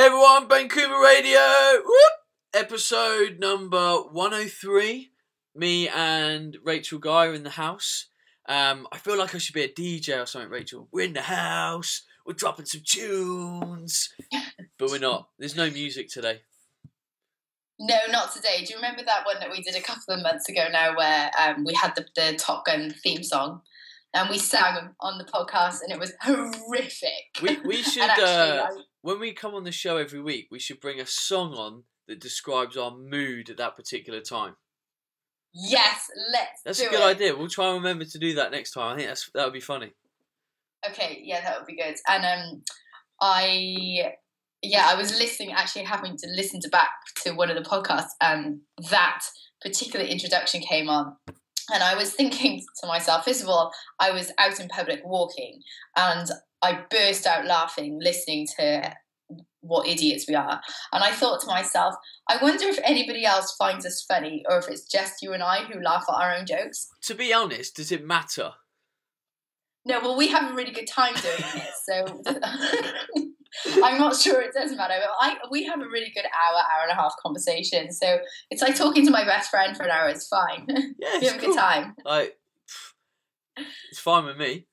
Hey everyone, Vancouver Radio, whoop! Episode number 103. Me and Rachel Guy are in the house. I feel like I should be a DJ or something, Rachel. We're in the house, we're dropping some tunes, but we're not. There's no music today. No, not today. Do you remember that one that we did a couple of months ago now where we had the Top Gun theme song and we sang on the podcast and it was horrific. We should, actually, when we come on the show every week, we should bring a song on that describes our mood at that particular time. Yes, That's a good idea. We'll try and remember to do that next time. I think that would be funny. Okay, yeah, that would be good. And I was listening, actually having to listen back to one of the podcasts, and that particular introduction came on. And I was thinking to myself, first of all, I was out in public walking, and I burst out laughing, listening to what idiots we are. And I thought to myself, I wonder if anybody else finds us funny, or if it's just you and I who laugh at our own jokes. To be honest, does it matter? No, well, we have a really good time doing it, so I'm not sure it does matter. But we have a really good hour and a half conversation, so it's like talking to my best friend for an hour. It's fine. Yeah, we have a good time. It's fine with me.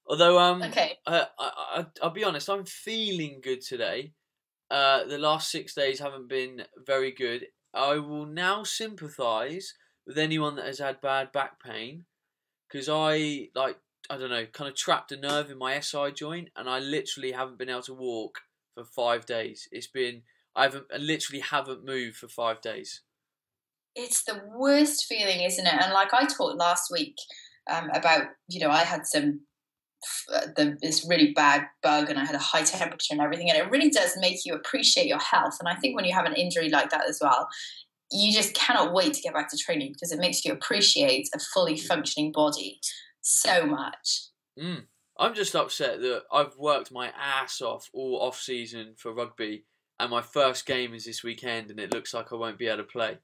Although, okay. I'll be honest, I'm feeling good today. The last 6 days haven't been very good. I will now sympathise with anyone that has had bad back pain, because I don't know, kind of trapped a nerve in my SI joint, and I literally haven't been able to walk for 5 days. I literally haven't moved for 5 days. It's the worst feeling, isn't it? And like I talked last week about, I had this really bad bug, and I had a high temperature and everything, and it really does make you appreciate your health. And I think when you have an injury like that as well, you just cannot wait to get back to training, because it makes you appreciate a fully functioning body so much. I'm just upset that I've worked my ass off all off season for rugby, and my first game is this weekend, and it looks like I won't be able to play.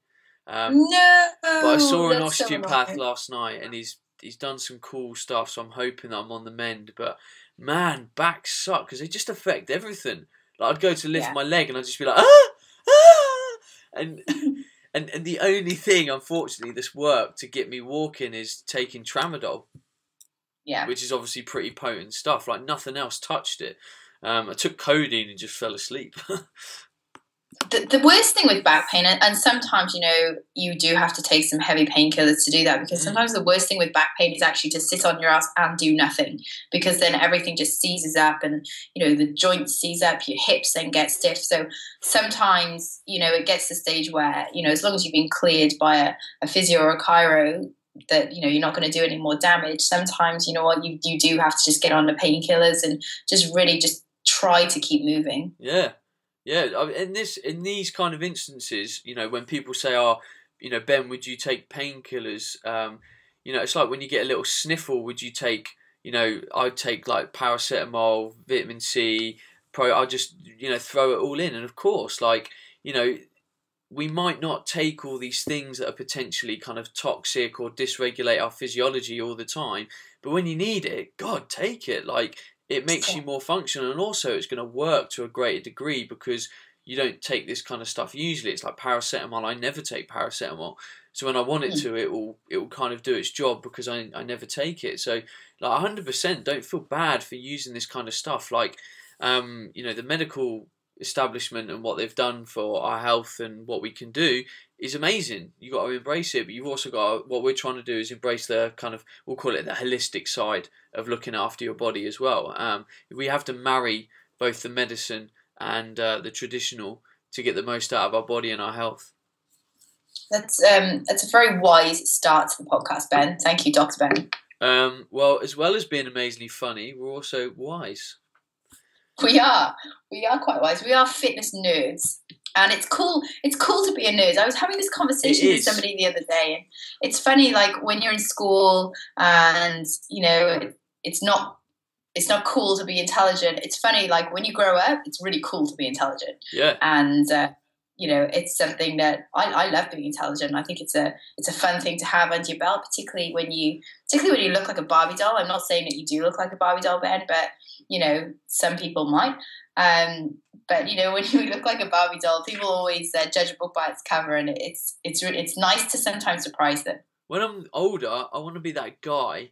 No, but I saw an osteopath last night, and he's done some cool stuff, so I'm hoping that I'm on the mend. But man, backs suck because they just affect everything. Like I'd go to lift my leg, and I'd just be like, and the only thing, unfortunately, that's worked to get me walking is taking tramadol. Yeah. Which is obviously pretty potent stuff. Like nothing else touched it. I took codeine and just fell asleep. The worst thing with back pain, and sometimes, you do have to take some heavy painkillers to do that, because sometimes the worst thing with back pain is actually to sit on your ass and do nothing, because then everything just seizes up, and, the joints seize up, your hips then get stiff. So sometimes, it gets to the stage where, as long as you've been cleared by a physio or a chiro, that you're not going to do any more damage. Sometimes you do have to just get on the painkillers and just really just try to keep moving. Yeah. In these kind of instances, when people say, "Oh, Ben, would you take painkillers?" It's like when you get a little sniffle, would you take? I'd take like paracetamol, vitamin C, I'll just throw it all in, and of course, we might not take all these things that are potentially kind of toxic or dysregulate our physiology all the time, but when you need it, God, take it. Like, it makes you more functional, and also it's going to work to a greater degree because you don't take this kind of stuff usually. It's like paracetamol. I never take paracetamol. So when I want it to, it will kind of do its job because I never take it. So 100% don't feel bad for using this kind of stuff. Like, the medical establishment and what they've done for our health and what we can do is amazing. You've got to embrace it, but you've also got what we're trying to do is embrace the kind of, we'll call it the holistic side of looking after your body as well. We have to marry both the medicine and the traditional to get the most out of our body and our health. That's a very wise start to the podcast, Ben. Thank you, Dr. Ben. Well, as well as being amazingly funny, we're also wise. We are quite wise. We are fitness nerds, and it's cool. It's cool to be a nerd. I was having this conversation with somebody the other day, and it's funny. Like when you're in school, and it's not cool to be intelligent. It's funny. Like when you grow up, it's really cool to be intelligent. Yeah. And it's something that I love being intelligent. I think it's a fun thing to have under your belt, particularly when you look like a Barbie doll. I'm not saying that you do look like a Barbie doll, Ben, but some people might. But when you look like a Barbie doll, people always judge a book by its cover, and it's nice to sometimes surprise them. When I'm older, I want to be that guy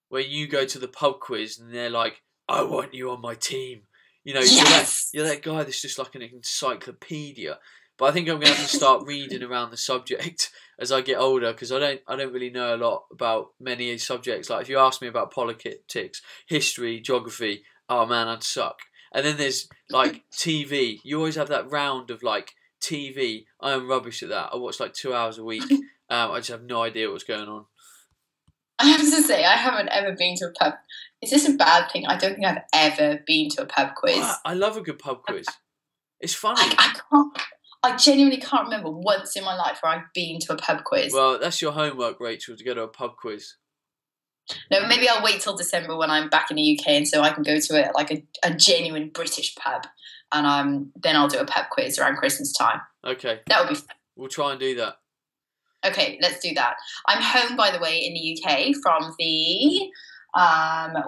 where you go to the pub quiz and they're like, "I want you on my team." Yes! You're that guy that's just like an encyclopedia. But I think I'm going to have to start reading around the subject as I get older, because I don't really know a lot about many subjects. Like if you ask me about politics, history, geography, oh man, I'd suck. And then there's like TV. You always have that round of like TV. I am rubbish at that. I watch like 2 hours a week. I just have no idea what's going on. I have to say, I haven't ever been to a pub. Is this a bad thing? I don't think I've ever been to a pub quiz. I love a good pub quiz. It's funny. I genuinely can't remember once in my life where I've been to a pub quiz. Well, that's your homework, Rachel, to go to a pub quiz. No, maybe I'll wait till December when I'm back in the UK, and so I can go to a genuine British pub, and then I'll do a pub quiz around Christmas time. Okay. That would be fun. We'll try and do that. Okay, let's do that. I'm home, by the way, in the UK from the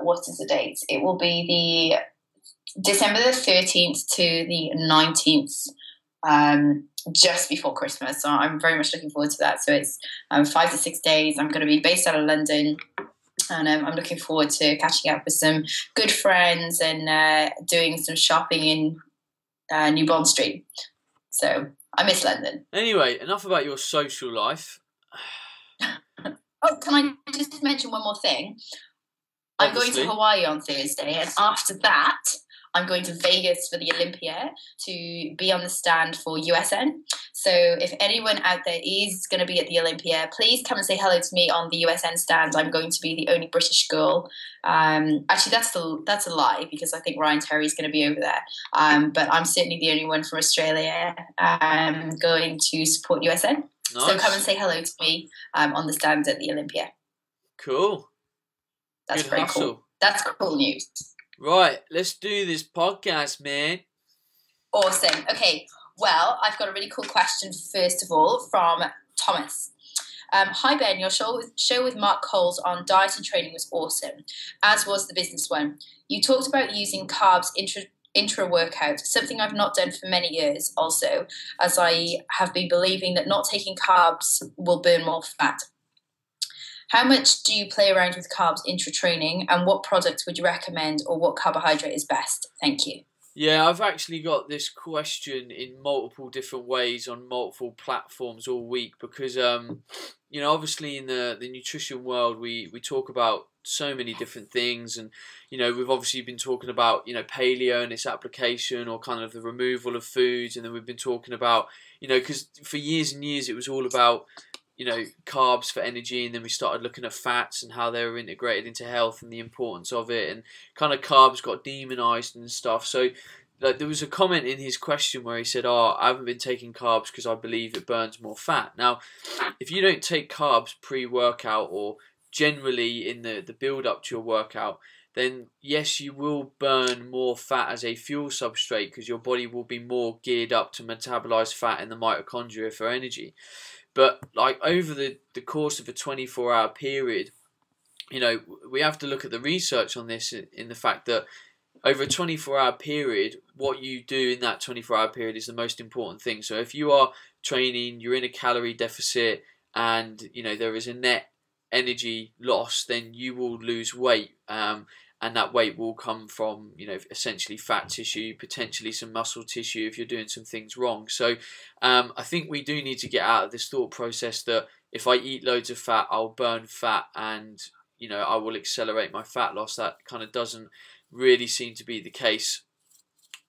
what is the date? It will be the December the 13th to the 19th. Just before Christmas, so I'm very much looking forward to that. So it's 5 to 6 days. I'm going to be based out of London, and I'm looking forward to catching up with some good friends and doing some shopping in New Bond Street. So I miss London. Anyway, enough about your social life. Oh, can I just mention one more thing? Obviously. I'm going to Hawaii on Thursday, and after that I'm going to Vegas for the Olympia to be on the stand for USN. So if anyone out there is going to be at the Olympia, please come and say hello to me on the USN stand. I'm going to be the only British girl. Actually, that's a lie, because I think Ryan Terry is going to be over there. But I'm certainly the only one from Australia going to support USN. Nice. So come and say hello to me on the stand at the Olympia. Cool. That's good very hustle. Cool. That's cool news. Right, let's do this podcast, man. Awesome. Okay, well, I've got a really cool question, first of all, from Thomas. Hi, Ben. Your show with Mark Coles on diet and training was awesome, as was the business one. You talked about using carbs intra-workout, something I've not done for many years also, as I have been believing that not taking carbs will burn more fat. How much do you play around with carbs intra-training, and what products would you recommend, or what carbohydrate is best? Thank you. Yeah, I've actually got this question in multiple different ways on multiple platforms all week, because obviously in the nutrition world we talk about so many different things, and we've obviously been talking about paleo and its application, or kind of the removal of foods, and then we've been talking about because for years and years it was all about carbs for energy, and then we started looking at fats and how they were integrated into health and the importance of it, and kind of carbs got demonized and stuff. So there was a comment in his question where he said, I haven't been taking carbs because I believe it burns more fat. Now, if you don't take carbs pre-workout, or generally in the build up to your workout, then yes, you will burn more fat as a fuel substrate, because your body will be more geared up to metabolize fat in the mitochondria for energy. But like over the course of a 24-hour period, we have to look at the research on this in the fact that over a 24-hour period, what you do in that 24-hour period is the most important thing. So if you are training, you're in a calorie deficit, and there is a net energy loss, then you will lose weight. And that weight will come from, essentially fat tissue, potentially some muscle tissue if you're doing some things wrong. So I think we do need to get out of this thought process that if I eat loads of fat, I'll burn fat and, I will accelerate my fat loss. That kind of doesn't really seem to be the case.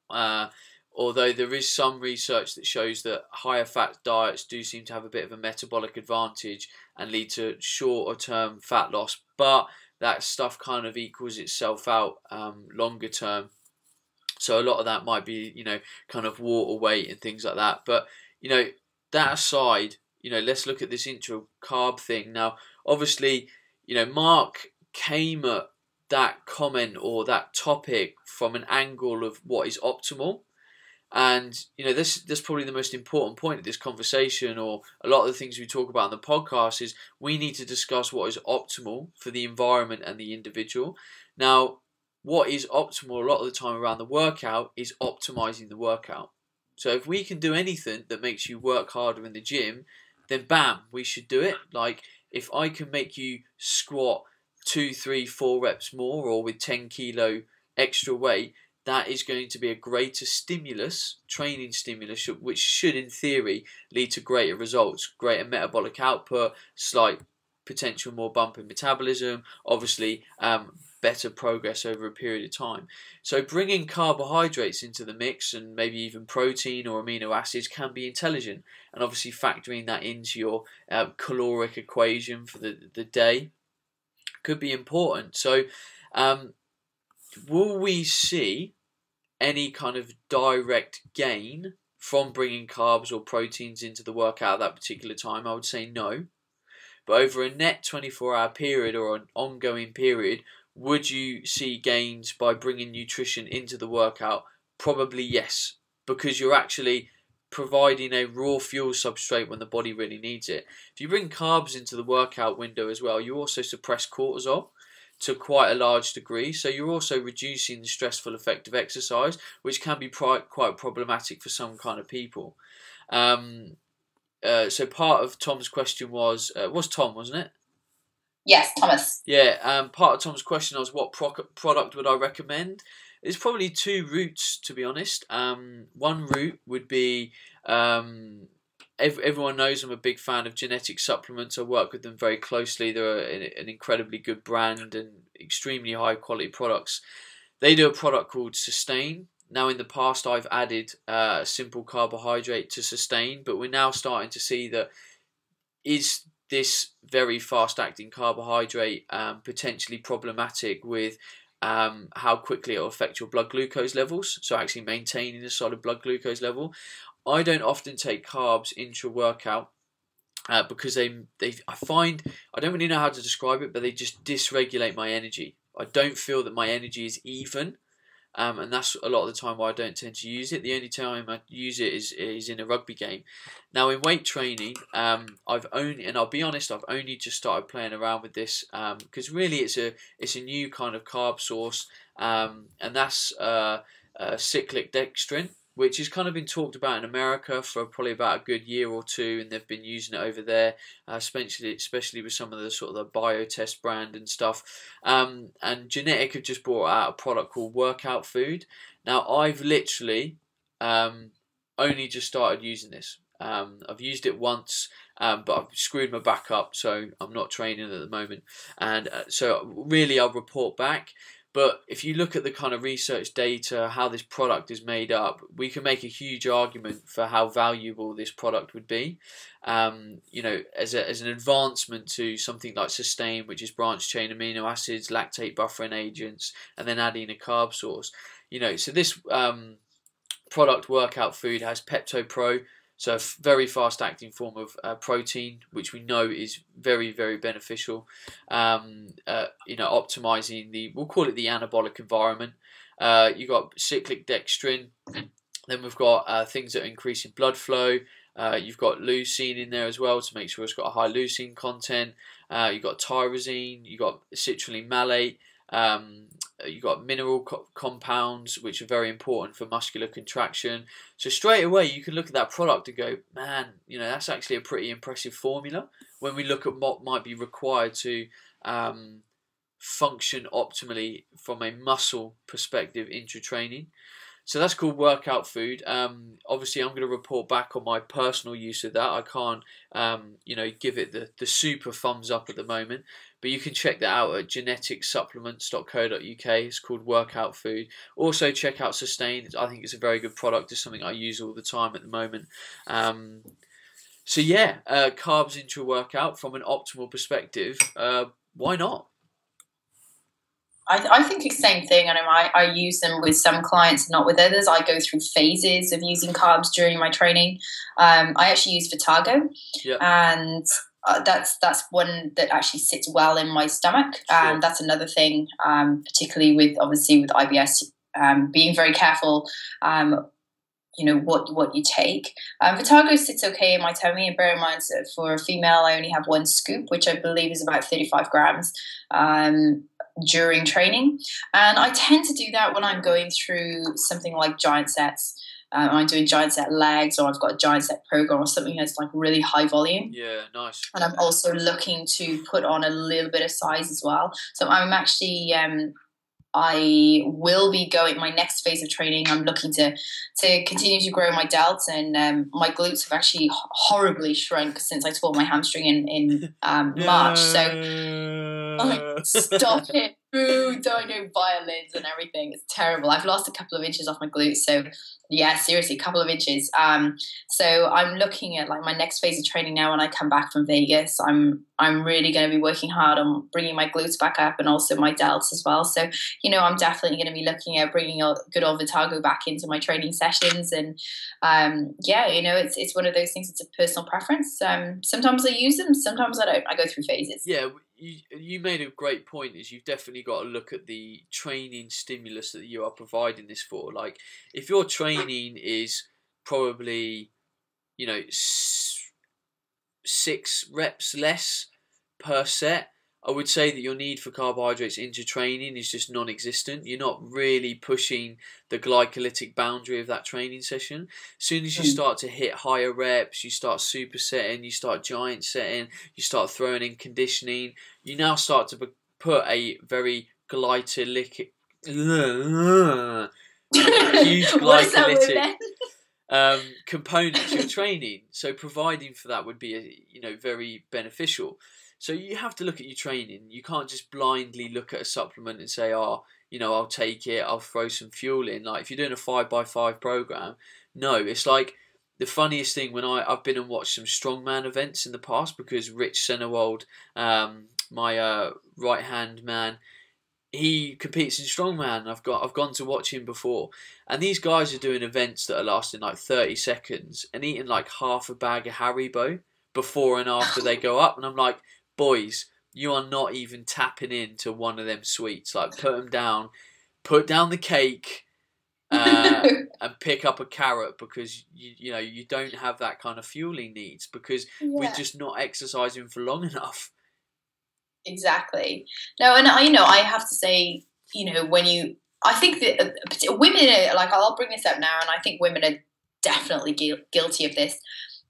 Although there is some research that shows that higher fat diets do seem to have a bit of a metabolic advantage and lead to shorter term fat loss. But that stuff kind of equals itself out longer term. So a lot of that might be, kind of water weight and things like that. But, that aside, let's look at this intro carb thing. Now, obviously, Mark came at that comment or that topic from an angle of what is optimal. And, that's probably the most important point of this conversation, or a lot of the things we talk about on the podcast, is we need to discuss what is optimal for the environment and the individual. Now, what is optimal a lot of the time around the workout is optimizing the workout. So if we can do anything that makes you work harder in the gym, then bam, we should do it. Like if I can make you squat 2, 3, 4 reps more, or with 10 kilo extra weight, that is going to be a greater stimulus, training stimulus, which should in theory lead to greater results, greater metabolic output, slight potential more bump in metabolism, obviously better progress over a period of time. So bringing carbohydrates into the mix, and maybe even protein or amino acids, can be intelligent, and obviously factoring that into your caloric equation for the day could be important. So will we see any kind of direct gain from bringing carbs or proteins into the workout at that particular time? I would say no. But over a net 24-hour period or an ongoing period, would you see gains by bringing nutrition into the workout? Probably yes, because you're actually providing a raw fuel substrate when the body really needs it. If you bring carbs into the workout window as well, you also suppress cortisol to quite a large degree, so you're also reducing the stressful effect of exercise, which can be quite problematic for some kind of people. So part of Tom's question was Tom, wasn't it? Yes, Thomas. Yeah, part of Tom's question was what product would I recommend? There's probably two routes, to be honest. One route would be everyone knows I'm a big fan of genetic supplements. I work with them very closely. They're an incredibly good brand and extremely high quality products. They do a product called Sustain. Now, in the past, I've added a simple carbohydrate to Sustain, but we're now starting to see that is this very fast-acting carbohydrate potentially problematic with how quickly it will affect your blood glucose levels, so actually maintaining a solid blood glucose level. I don't often take carbs intra-workout because I find, I don't really know how to describe it, but they just dysregulate my energy. I don't feel that my energy is even. And that's a lot of the time why I don't tend to use it. The only time I use it is in a rugby game. Now in weight training, I've only just started playing around with this because really it's a new kind of carb source, and that's cyclic dextrin, which has kind of been talked about in America for probably about a good year or two, and they've been using it over there, especially with some of the sort of the Biotest brand and stuff. And Genetic have just brought out a product called Workout Food. Now, I've literally only just started using this. I've used it once, but I've screwed my back up, so I'm not training at the moment. And so really I'll report back. But if you look at the kind of research data, how this product is made up, we can make a huge argument for how valuable this product would be. As an advancement to something like Sustain, which is branched chain amino acids, lactate buffering agents, and then adding a carb source. So this product, Workout Food, has Pepto Pro. So a very fast-acting form of protein, which we know is very, very beneficial. Optimizing we'll call it the anabolic environment. You've got cyclic dextrin. Then we've got things that are increasing blood flow. You've got leucine in there as well to make sure it's got a high leucine content. You've got tyrosine. You've got citrulline malate. You've got mineral compounds, which are very important for muscular contraction. So straight away you can look at that product and go, man, that's actually a pretty impressive formula when we look at what might be required to function optimally from a muscle perspective intra-training. So that's called Workout Food. Obviously, I'm going to report back on my personal use of that. I can't, give it the super thumbs up at the moment. But you can check that out at geneticsupplements.co.uk. It's called Workout Food. Also, check out Sustain. I think it's a very good product. It's something I use all the time at the moment. Carbs into a workout from an optimal perspective. Why not? I think it's the same thing. I use them with some clients, not with others. I go through phases of using carbs during my training. I actually use Vitago, and that's one that actually sits well in my stomach. And that's another thing, particularly with IBS, being very careful. What you take. Vitago sits okay in my tummy, and bear in mind that for a female, I only have one scoop, which I believe is about 35 grams. during training. And I tend to do that when I'm going through something like giant sets. I'm doing giant set legs, or I've got a giant set program or something that's like really high volume. Yeah, nice. And I'm also looking to put on a little bit of size as well. So I'm actually, I will be going my next phase of training. I'm looking to continue to grow my delts, and my glutes have actually horribly shrunk since I tore my hamstring in March. So stop it. Boo, don't do violins and everything. It's terrible. I've lost a couple of inches off my glutes. So yeah, seriously, a couple of inches. So I'm looking at like my next phase of training now when I come back from Vegas. I'm really going to be working hard on bringing my glutes back up and also my delts as well. So, you know, I'm definitely going to be looking at bringing a good old Vitago back into my training sessions. And yeah, you know, it's one of those things. It's a personal preference. Sometimes I use them, sometimes I don't. I go through phases. Yeah, you made a great point. Is you've definitely got to look at the training stimulus that you are providing this for. Like, if your training is probably, you know, 6 reps less per set, I would say that your need for carbohydrates into training is just non-existent. You're not really pushing the glycolytic boundary of that training session. As soon as you start to hit higher reps, you start supersetting, you start giant setting, you start throwing in conditioning, you now start to put a very glycolytic, huge glycolytic component to your training. So providing for that would be, you know, very beneficial. So you have to look at your training. You can't just blindly look at a supplement and say, oh, you know, I'll take it, I'll throw some fuel in. Like, if you're doing a 5x5 program, no, it's like the funniest thing when I've been and watched some strongman events in the past, because Rich Senewold, my right hand man, he competes in strongman. I've gone to watch him before, and these guys are doing events that are lasting like 30 seconds and eating like half a bag of Haribo before and after they go up, and I'm like, boys, you are not even tapping into one of them sweets. Like, put down the cake, and pick up a carrot, because you know you don't have that kind of fueling needs, because we're just not exercising for long enough. Exactly. No, and I have to say, you know, I think that women are, like, I'll bring this up now, and I think women are definitely guilty of this.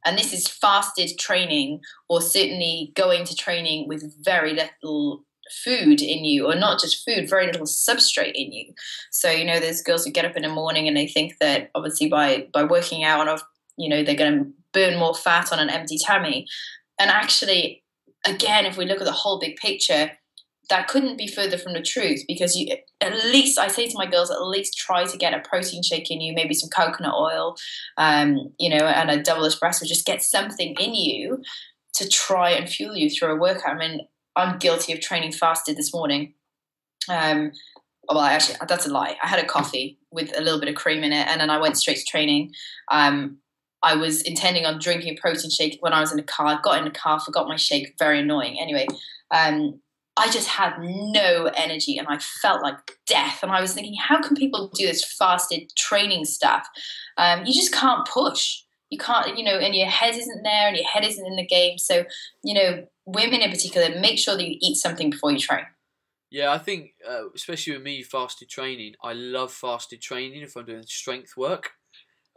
And this is fasted training, or certainly going to training with very little food in you, or not just food, very little substrate in you. So, you know, there's girls who get up in the morning and they think that obviously by working out, you know, they're going to burn more fat on an empty tummy. And actually, again, if we look at the whole big picture, that couldn't be further from the truth, because at least, I say to my girls, at least try to get a protein shake in you, maybe some coconut oil, you know, and a double espresso. Just get something in you to try and fuel you through a workout. I mean, I'm guilty of training fasted this morning. Well, actually, that's a lie. I had a coffee with a little bit of cream in it, and then I went straight to training. I was intending on drinking a protein shake when I was in the car. I got in the car, forgot my shake. Very annoying. Anyway, I just had no energy and I felt like death. And I was thinking, how can people do this fasted training stuff? You just can't push. You can't, you know, and your head isn't there and your head isn't in the game. So, you know, women in particular, make sure that you eat something before you train. Yeah, I think, especially with me, fasted training, I love fasted training if I'm doing strength work.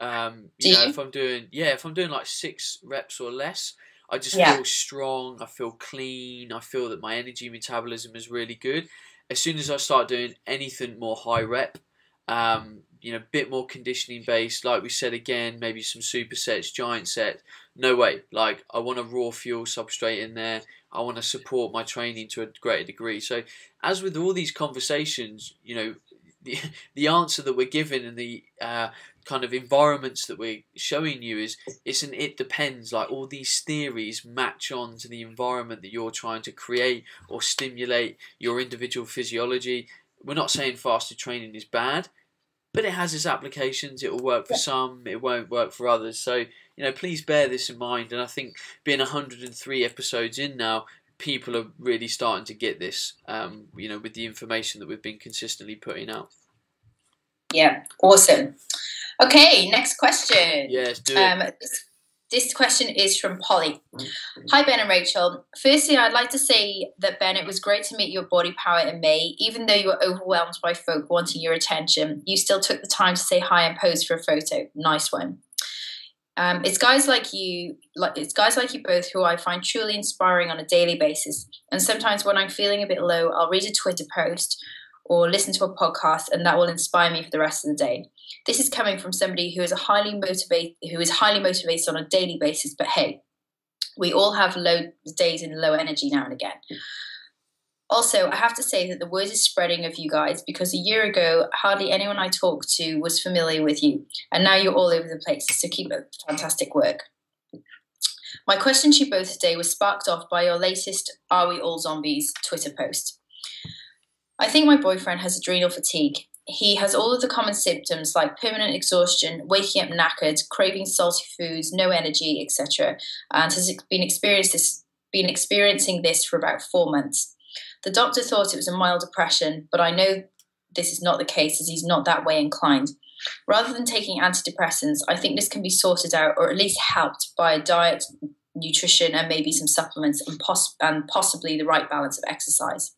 If I'm doing like 6 reps or less, I just feel strong, I feel clean, I feel that my energy metabolism is really good. As soon as I start doing anything more high rep, you know, a bit more conditioning based, like we said again, maybe some supersets, giant sets, no way. Like, I want a raw fuel substrate in there. I want to support my training to a greater degree. So as with all these conversations, you know, the answer that we're given and the kind of environments that we're showing you is it depends. Like, all these theories match on to the environment that you're trying to create or stimulate your individual physiology. We're not saying fasted training is bad, but it has its applications. It will work for some, it won't work for others. So, you know, please bear this in mind. And I think being 103 episodes in now, people are really starting to get this, you know, with the information that we've been consistently putting out. Yeah, awesome. Okay, next question. Yeah, let's do it. This question is from Polly. Hi, Ben and Rachel. Firstly, I'd like to say that, Ben, it was great to meet your body power in May. Even though you were overwhelmed by folk wanting your attention, you still took the time to say hi and pose for a photo. Nice one. It's guys like you both who I find truly inspiring on a daily basis. And sometimes when I'm feeling a bit low, I'll read a Twitter post or listen to a podcast, and that will inspire me for the rest of the day. This is coming from somebody who is highly motivated on a daily basis. But hey, we all have low days and low energy now and again. Also, I have to say that the word is spreading of you guys, because a year ago, hardly anyone I talked to was familiar with you. And now you're all over the place, so keep up fantastic work. My question to you both today was sparked off by your latest Are We All Zombies Twitter post. I think my boyfriend has adrenal fatigue. He has all of the common symptoms like permanent exhaustion, waking up knackered, craving salty foods, no energy, etc., and has been experiencing this for about 4 months. The doctor thought it was a mild depression, but I know this is not the case, as he's not that way inclined. Rather than taking antidepressants, I think this can be sorted out, or at least helped, by a diet, nutrition, and maybe some supplements, and possibly the right balance of exercise.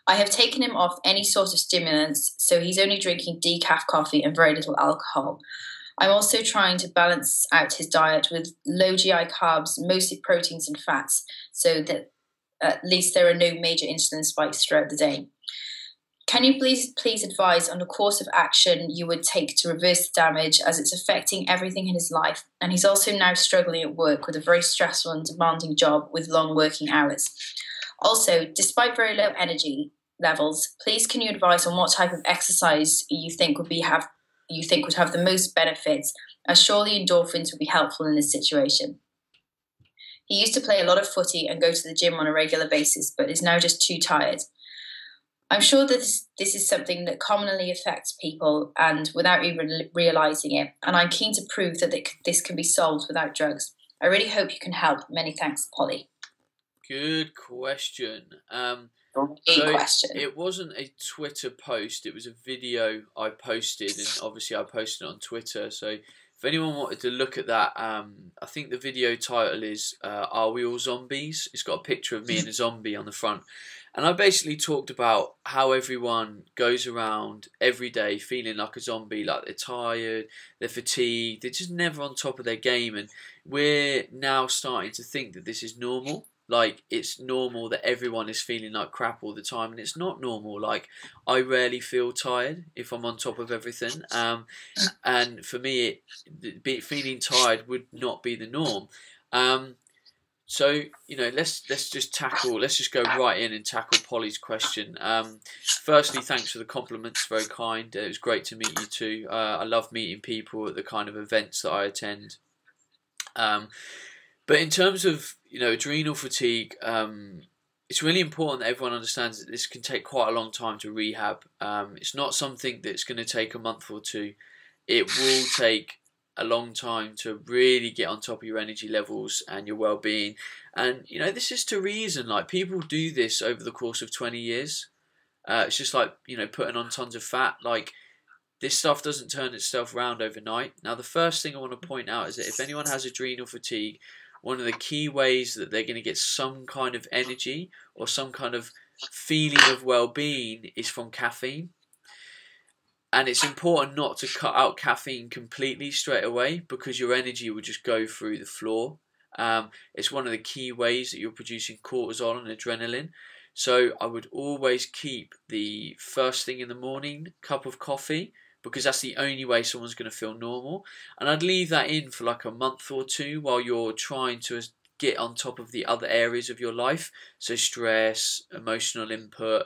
I have taken him off any sort of stimulants, so he's only drinking decaf coffee and very little alcohol. I'm also trying to balance out his diet with low GI carbs, mostly proteins and fats, so that at least there are no major insulin spikes throughout the day. Can you please advise on a course of action you would take to reverse the damage, as it's affecting everything in his life, and he's also now struggling at work with a very stressful and demanding job with long working hours. Also, despite very low energy levels, please can you advise on what type of exercise you think would have the most benefits, as surely endorphins would be helpful in this situation. He used to play a lot of footy and go to the gym on a regular basis, but is now just too tired. I'm sure that this is something that commonly affects people and without even realising it, and I'm keen to prove that this can be solved without drugs. I really hope you can help. Many thanks, Polly. Good question. Question. It wasn't a Twitter post, it was a video I posted, and obviously I posted it on Twitter, so if anyone wanted to look at that, I think the video title is Are We All Zombies? It's got a picture of me and a zombie on the front. And I basically talked about how everyone goes around every day feeling like a zombie, like they're tired, they're fatigued, they're just never on top of their game. And we're now starting to think that this is normal. Like, it's normal that everyone is feeling like crap all the time, and it's not normal. Like, I rarely feel tired if I'm on top of everything. And for me, feeling tired would not be the norm. So, you know, let's just go right in and tackle Polly's question. Firstly, thanks for the compliments, very kind. It was great to meet you too. I love meeting people at the kind of events that I attend. But in terms of, you know, adrenal fatigue, it's really important that everyone understands that this can take quite a long time to rehab. It's not something that's going to take a month or two. It will take a long time to really get on top of your energy levels and your well-being. And, you know, this is to reason. Like, people do this over the course of 20 years. It's just like, you know, putting on tons of fat. Like, this stuff doesn't turn itself around overnight. Now, the first thing I want to point out is that if anyone has adrenal fatigue, one of the key ways that they're going to get some kind of energy or some kind of feeling of well-being is from caffeine. And it's important not to cut out caffeine completely straight away, because your energy will just go through the floor. It's one of the key ways that you're producing cortisol and adrenaline. So I would always keep the first thing in the morning cup of coffee, because that's the only way someone's going to feel normal. And I'd leave that in for like a month or two while you're trying to get on top of the other areas of your life. So stress, emotional input,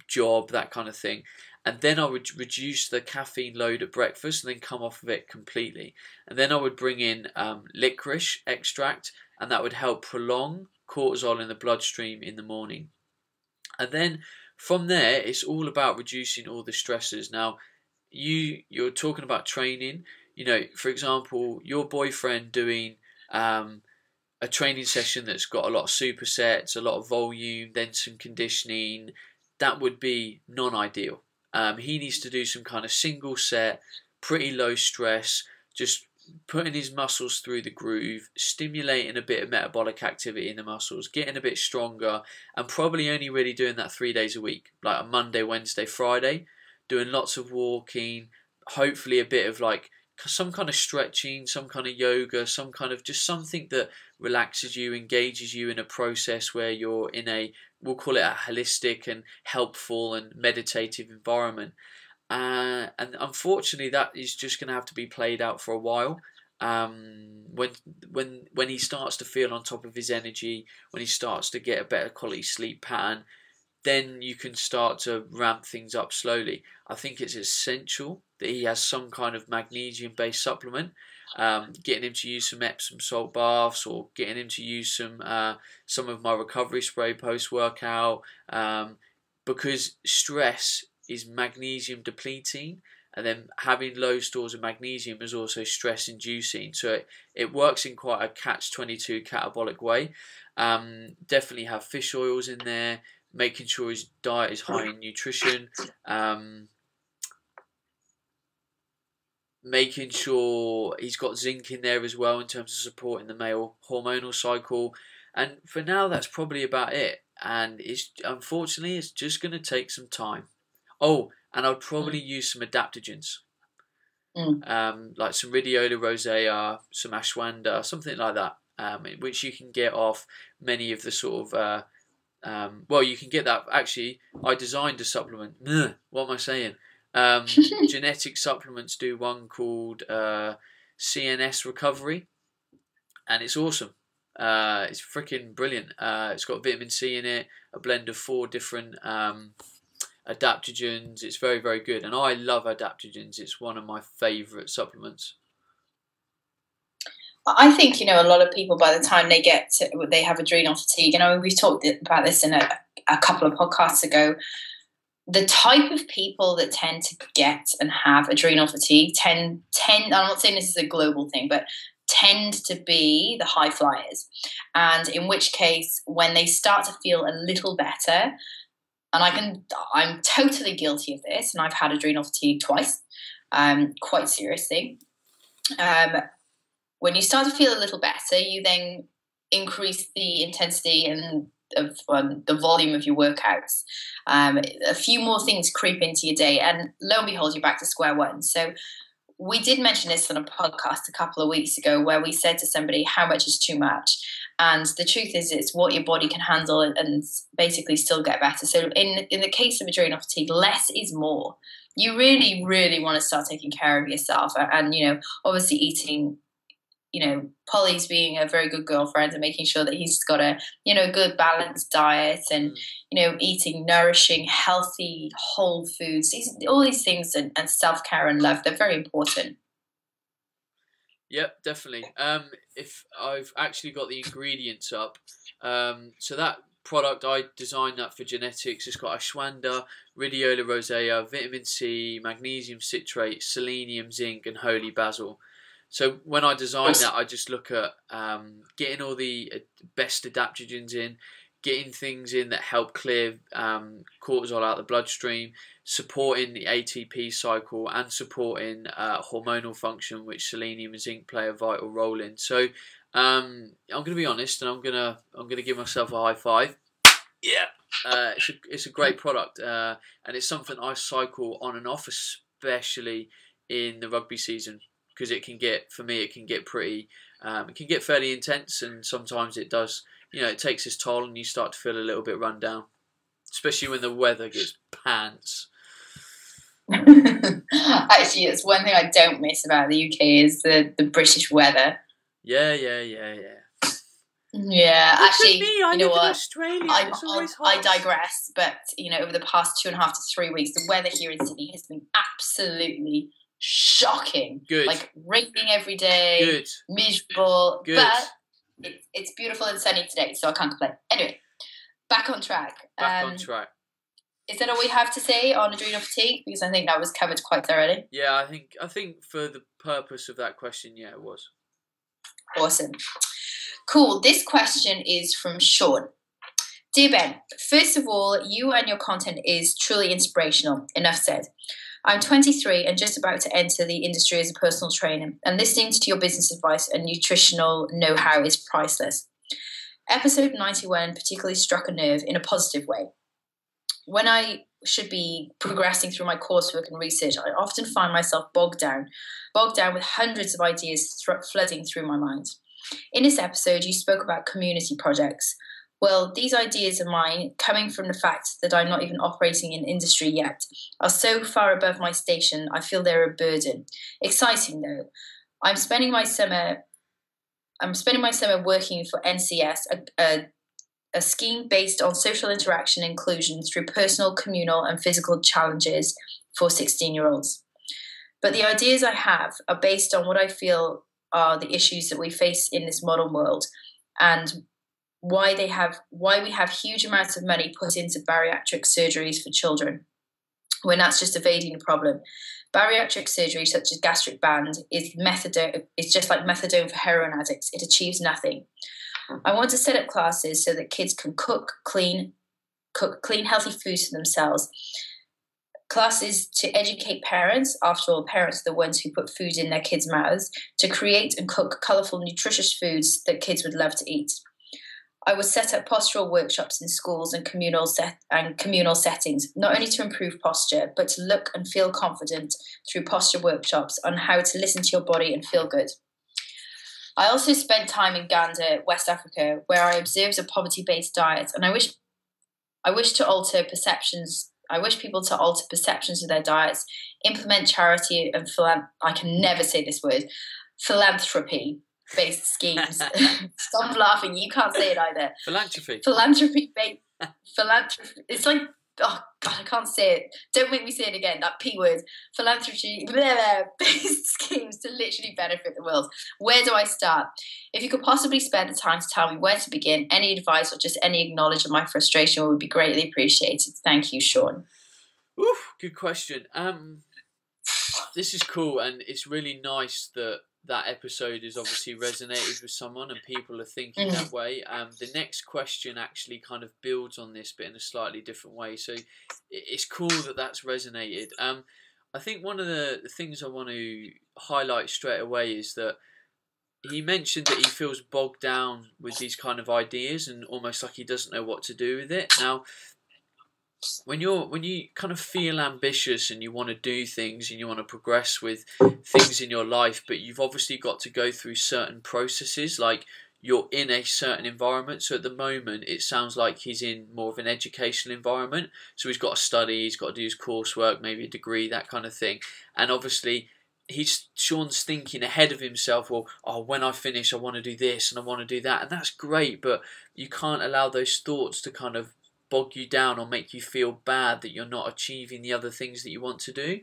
job, that kind of thing. And then I would reduce the caffeine load at breakfast and then come off of it completely. And then I would bring in licorice extract, and that would help prolong cortisol in the bloodstream in the morning. And then from there, it's all about reducing all the stressors. Now, you're talking about training. You know, for example, your boyfriend doing a training session that's got a lot of supersets, a lot of volume, then some conditioning, that would be non-ideal. He needs to do some kind of single set, pretty low stress, just putting his muscles through the groove, stimulating a bit of metabolic activity in the muscles, getting a bit stronger, and probably only really doing that 3 days a week, like a Monday, Wednesday, Friday, doing lots of walking, hopefully a bit of like some kind of stretching, some kind of yoga, some kind of just something that relaxes you, engages you in a process where you're in a, we'll call it a holistic and helpful and meditative environment. And unfortunately, that is just going to have to be played out for a while. When he starts to feel on top of his energy, when he starts to get a better quality sleep pattern, then you can start to ramp things up slowly. I think it's essential that he has some kind of magnesium-based supplement. Getting him to use some Epsom salt baths, or getting him to use some of my recovery spray post-workout, because stress is magnesium depleting, and then having low stores of magnesium is also stress inducing. So it works in quite a catch-22 catabolic way. Definitely have fish oils in there, making sure his diet is high in nutrition, making sure he's got zinc in there as well in terms of supporting the male hormonal cycle. And for now, that's probably about it. And unfortunately, it's just going to take some time. Oh, and I'd probably use some adaptogens, like some Rhodiola rosea, some ashwagandha, something like that, which you can get off many of the sort of well, you can get that. Actually, I designed a supplement. What am I saying? Genetic supplements do one called CNS Recovery, and it's awesome. It's freaking brilliant. It's got vitamin C in it, a blend of 4 different adaptogens. It's very, very good, and I love adaptogens. It's one of my favourite supplements. I think, a lot of people, by the time they have adrenal fatigue, we've talked about this in a couple of podcasts ago, the type of people that tend to get and have adrenal fatigue tend, I'm not saying this is a global thing, but tend to be the high flyers. And in which case, when they start to feel a little better, and I'm totally guilty of this, and I've had adrenal fatigue twice, quite seriously. When you start to feel a little better, you then increase the intensity of the volume of your workouts. A few more things creep into your day, and lo and behold, you're back to square one. So we did mention this on a podcast a couple of weeks ago, where we said to somebody, how much is too much? And the truth is, it's what your body can handle and basically still get better. So in the case of adrenal fatigue, less is more. You really, really want to start taking care of yourself, and obviously eating. Polly's being a very good girlfriend and making sure that he's got a, good balanced diet, and, eating nourishing, healthy, whole foods. All these things and self-care and love, they're very important. Yep, definitely. If I've actually got the ingredients up, so that product, I designed that for genetics. It's got ashwagandha, Rhodiola rosea, vitamin C, magnesium citrate, selenium, zinc, and holy basil. So when I design that, I just look at getting all the best adaptogens in, getting things in that help clear cortisol out of the bloodstream, supporting the ATP cycle, and supporting hormonal function, which selenium and zinc play a vital role in. So I'm going to be honest, and I'm going to give myself a high five. Yeah, it's a great product, and it's something I cycle on and off, especially in the rugby season. Because it can get pretty, it can get fairly intense, and sometimes it does, it takes its toll, and you start to feel a little bit run down, especially when the weather gets pants. Actually, it's one thing I don't miss about the UK is the British weather. Yeah. Yeah, actually, you know what? Australia. I digress, but over the past 2.5 to 3 weeks, the weather here in Sydney has been absolutely shocking. Good. Like raining every day. Good. Miserable. Good. But it's beautiful and sunny today, so I can't complain. Anyway, back on track. On track. Is that all we have to say on adrenal fatigue? Because I think that was covered quite thoroughly. Yeah, I think for the purpose of that question, yeah, it was. Awesome. Cool. This question is from Sean. Dear Ben, first of all, you and your content is truly inspirational. Enough said. I'm 23 and just about to enter the industry as a personal trainer, and listening to your business advice and nutritional know-how is priceless. Episode 91 particularly struck a nerve in a positive way. When I should be progressing through my coursework and research, I often find myself bogged down with hundreds of ideas flooding through my mind. In this episode, you spoke about community projects. Well, these ideas of mine, coming from the fact that I'm not even operating in industry yet, are so far above my station, I feel they're a burden. Exciting though. I'm spending my summer working for NCS, a scheme based on social interaction and inclusion through personal, communal, and physical challenges for 16-year-olds. But the ideas I have are based on what I feel are the issues that we face in this modern world, and why we have huge amounts of money put into bariatric surgeries for children, when that's just evading the problem. Bariatric surgery, such as gastric band, is just like methadone for heroin addicts. It achieves nothing. I want to set up classes so that kids can cook clean, healthy foods for themselves. Classes to educate parents, after all, parents are the ones who put food in their kids' mouths, to create and cook colourful, nutritious foods that kids would love to eat. I would set up postural workshops in schools and communal settings, not only to improve posture, but to look and feel confident through posture workshops on how to listen to your body and feel good. I also spent time in Uganda, West Africa, where I observed a poverty-based diet, and I wish people to alter perceptions of their diets, implement charity and I can never say this word, philanthropy-based schemes. Stop laughing, you can't say it either. Philanthropy. Philanthropy. It's like, oh God, I can't say it. Don't make me say it again, that P word. Philanthropy-based schemes to literally benefit the world. Where do I start? If you could possibly spend the time to tell me where to begin, any advice or just any acknowledgement of my frustration would be greatly appreciated. Thank you, Sean. Oof, good question. This is cool, and it's really nice that episode has obviously resonated with someone and people are thinking that way. The next question actually kind of builds on this, but in a slightly different way. So it's cool that that's resonated. I think one of the things I want to highlight straight away is that he mentioned that he feels bogged down with these kind of ideas and almost like he doesn't know what to do with it. Now, when you kind of feel ambitious and you want to do things and you want to progress with things in your life, but you've obviously got to go through certain processes, like you're in a certain environment. So at the moment, it sounds like he's in more of an educational environment. So he's got to study, he's got to do his coursework, maybe a degree, that kind of thing. And obviously, Sean's thinking ahead of himself, well, when I finish, I want to do this and I want to do that. And that's great, but you can't allow those thoughts to kind of bog you down or make you feel bad that you're not achieving the other things that you want to do.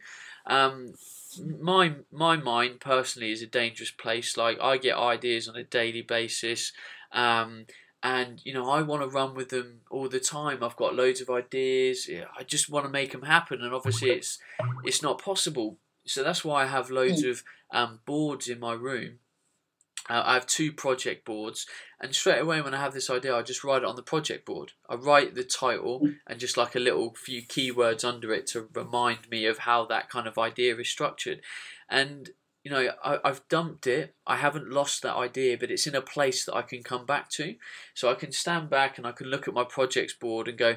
My mind personally is a dangerous place. Like, I get ideas on a daily basis, and I want to run with them all the time. I've got loads of ideas. I just want to make them happen, and obviously it's not possible. So that's why I have loads of boards in my room. I have 2 project boards, and straight away when I have this idea, I just write it on the project board. I write the title and just like a little few keywords under it to remind me of how that kind of idea is structured. And I've dumped it. I haven't lost that idea, but it's in a place that I can come back to. So I can stand back and I can look at my projects board and go,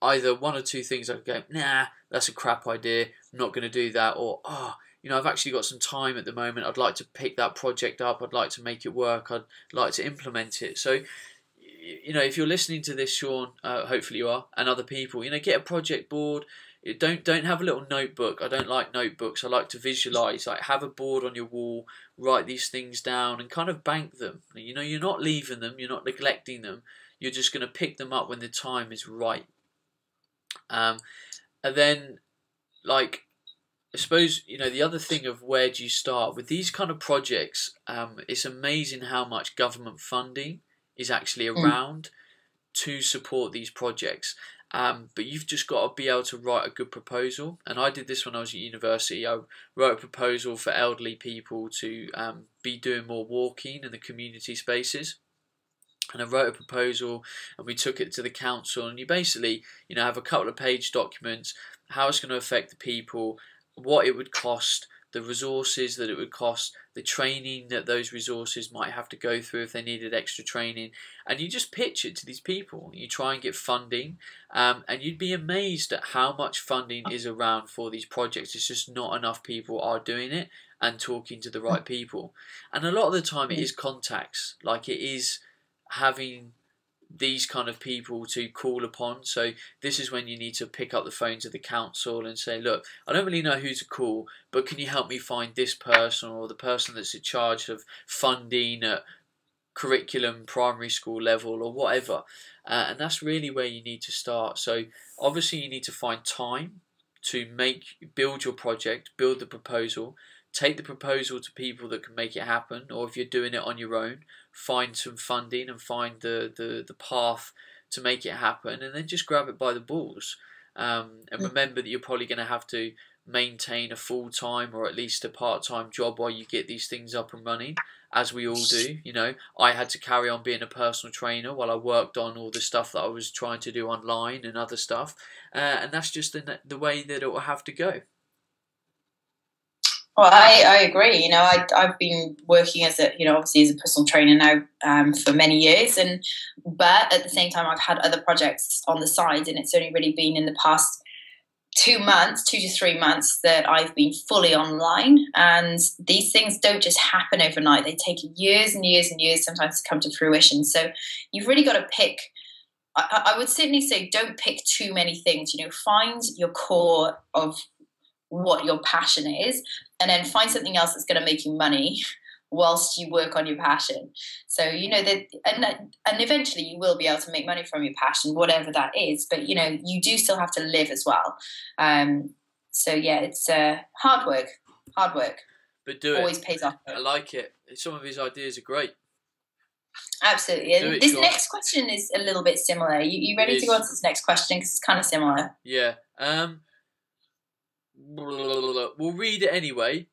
either one or two things. I can go, nah, that's a crap idea, I'm not going to do that, or I've actually got some time at the moment, I'd like to pick that project up, I'd like to make it work, I'd like to implement it. So, if you're listening to this, Sean, hopefully you are, and other people, get a project board. Don't have a little notebook. I don't like notebooks. I like to visualize. Like, have a board on your wall, write these things down, and kind of bank them. You're not leaving them, you're not neglecting them. You're just going to pick them up when the time is right. And then, I suppose, the other thing of where do you start with these kind of projects, it's amazing how much government funding is actually around to support these projects. But you've just got to be able to write a good proposal. And I did this when I was at university. I wrote a proposal for elderly people to be doing more walking in the community spaces. And I wrote a proposal and we took it to the council, and you basically, have a couple of page documents, how it's going to affect the people, what it would cost, the resources that it would cost, the training that those resources might have to go through if they needed extra training, and you just pitch it to these people. You try and get funding, and you'd be amazed at how much funding is around for these projects. It's just not enough people are doing it and talking to the right people. And a lot of the time it is contacts, like it is having these kind of people to call upon. So this is when you need to pick up the phone to the council and say, look, I don't really know who to call, but can you help me find this person, or the person that's in charge of funding at curriculum primary school level or whatever. And that's really where you need to start. So obviously you need to find time to build your project, build the proposal, take the proposal to people that can make it happen, or if you're doing it on your own, find some funding and find the path to make it happen, and then just grab it by the balls. And remember that you're probably going to have to maintain a full-time or at least a part-time job while you get these things up and running, as we all do. You know, I had to carry on being a personal trainer while I worked on all the stuff that I was trying to do online and other stuff, and that's just the way that it will have to go. Well, I agree. You know, I've been working as obviously as a personal trainer now for many years, but at the same time I've had other projects on the side, and it's only really been in the past 2 to 3 months that I've been fully online. And these things don't just happen overnight. They take years and years and years sometimes to come to fruition. So you've really got to pick. I would certainly say don't pick too many things. You know, find your core of what your passion is, and then find something else that's going to make you money whilst you work on your passion. So you know that, and eventually you will be able to make money from your passion, whatever that is. But you know, you do still have to live as well. So yeah, it's hard work, but do it. Always pays off. I like it. Some of his ideas are great. Absolutely. And this next question is a little bit similar. You ready to go on to this next question, because it's kind of similar? Yeah. We'll read it anyway,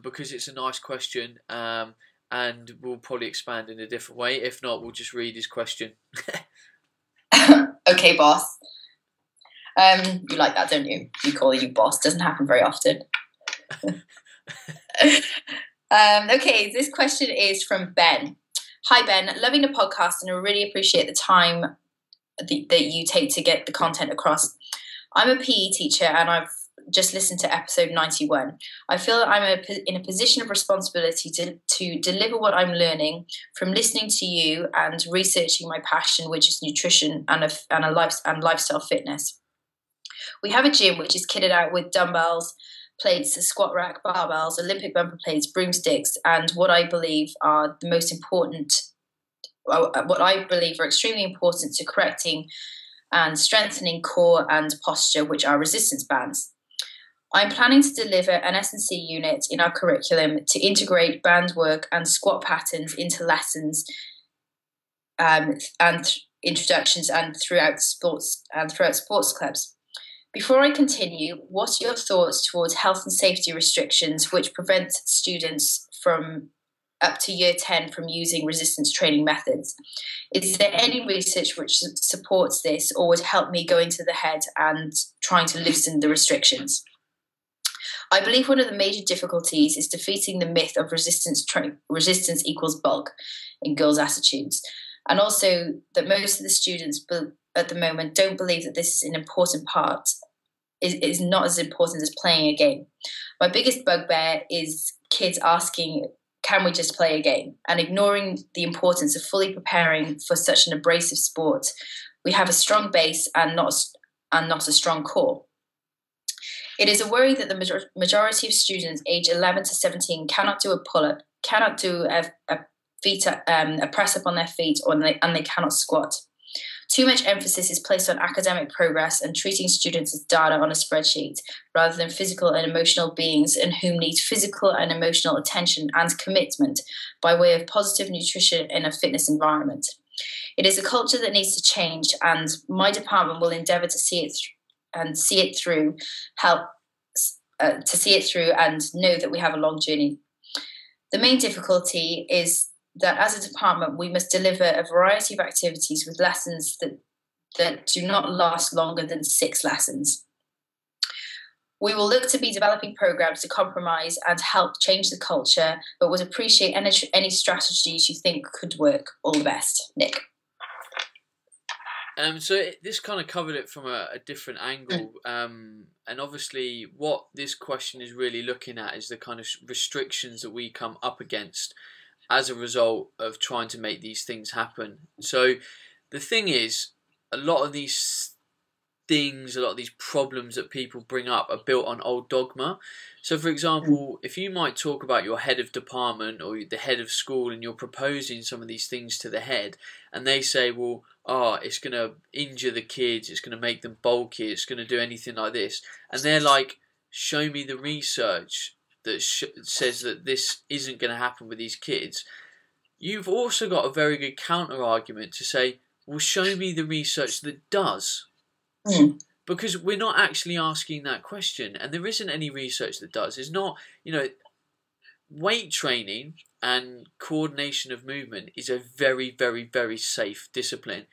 because it's a nice question, and we'll probably expand in a different way. If not, we'll just read his question. Okay, boss. You like that, don't you? You call you boss. Doesn't happen very often. Okay, this question is from Ben. Hi, Ben. Loving the podcast, and I really appreciate the time that you take to get the content across. I'm a PE teacher, and I've just listened to episode 91. I feel that I'm in a position of responsibility to deliver what I'm learning from listening to you and researching my passion, which is nutrition and lifestyle fitness. We have a gym which is kitted out with dumbbells, plates, a squat rack, barbells, Olympic bumper plates, broomsticks, and what I believe are extremely important to correcting and strengthening core and posture, which are resistance bands. I'm planning to deliver an S&C unit in our curriculum to integrate band work and squat patterns into lessons and introductions and throughout sports clubs. Before I continue, what are your thoughts towards health and safety restrictions which prevent students from up to year 10 from using resistance training methods? Is there any research which supports this, or would help me go into the head and trying to loosen the restrictions? I believe one of the major difficulties is defeating the myth of resistance equals bulk in girls' attitudes, and also that most of the students at the moment don't believe that this is an important part, is not as important as playing a game. My biggest bugbear is kids asking, can we just play a game, and ignoring the importance of fully preparing for such an abrasive sport. We have a strong base and not a strong core. It is a worry that the majority of students aged 11 to 17 cannot do a pull-up, cannot do a press-up on their feet, and they cannot squat. Too much emphasis is placed on academic progress and treating students as data on a spreadsheet, rather than physical and emotional beings, and whom need physical and emotional attention and commitment by way of positive nutrition in a fitness environment. It is a culture that needs to change, and my department will endeavour to see it through and know that we have a long journey. The main difficulty is that as a department we must deliver a variety of activities with lessons that do not last longer than 6 lessons. We will look to be developing programs to compromise and help change the culture, but would appreciate any strategies you think could work. All the best, Nick. This kind of covered it from a different angle, and obviously what this question is really looking at is the kind of restrictions that we come up against as a result of trying to make these things happen. So the thing is, a lot of these problems that people bring up are built on old dogma. So for example, if you might talk about your head of department or the head of school and you're proposing some of these things to the head, and they say, well, it's going to injure the kids, it's going to make them bulky, it's going to do anything like this, and they're like, show me the research that says that this isn't going to happen with these kids, you've also got a very good counter argument to say, well, show me the research that does. Because we're not actually asking that question, and there isn't any research that does. It's not, weight training and coordination of movement is a very, very, very safe discipline.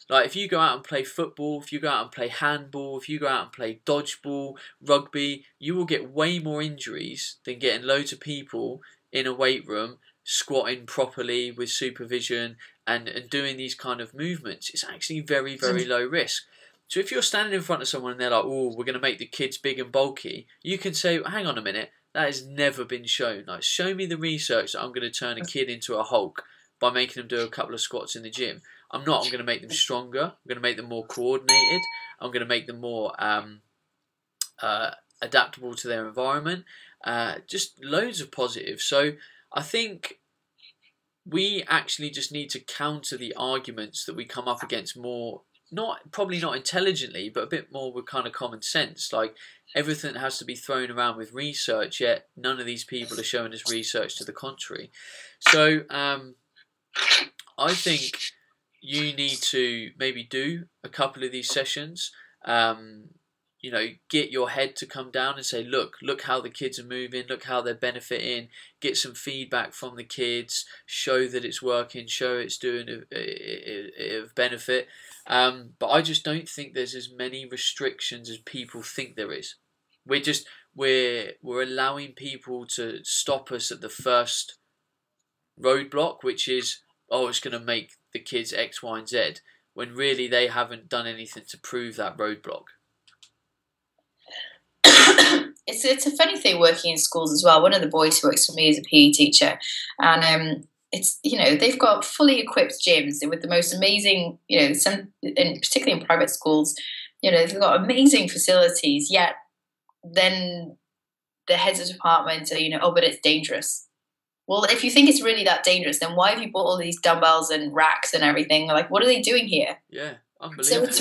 Like if you go out and play football, if you go out and play handball, if you go out and play dodgeball, rugby, you will get way more injuries than getting loads of people in a weight room squatting properly with supervision and doing these kind of movements. It's actually very, very low risk. So if you're standing in front of someone and they're like, oh, we're going to make the kids big and bulky, you can say, hang on a minute, that has never been shown. Like, show me the research that I'm going to turn a kid into a Hulk by making them do a couple of squats in the gym. I'm going to make them stronger. I'm going to make them more coordinated. I'm going to make them more adaptable to their environment. Just loads of positives. So I think we actually just need to counter the arguments that we come up against more, probably not intelligently, but a bit more with kind of common sense. Like everything has to be thrown around with research, yet none of these people are showing us research to the contrary. So I think you need to maybe do a couple of these sessions. Get your head to come down and say, look how the kids are moving, look how they're benefiting, get some feedback from the kids, show that it's working, show it's doing of benefit. But I just don't think there's as many restrictions as people think there is. We're allowing people to stop us at the first roadblock, which is, it's going to make the kids X, Y, and Z, when really they haven't done anything to prove that roadblock. It's a funny thing working in schools as well. One of the boys who works for me is a PE teacher, and it's they've got fully equipped gyms with the most amazing, particularly in private schools, they've got amazing facilities. Yet then the heads of department are, but it's dangerous. Well, if you think it's really that dangerous, then why have you bought all these dumbbells and racks and everything? Like, what are they doing here? Yeah. So it's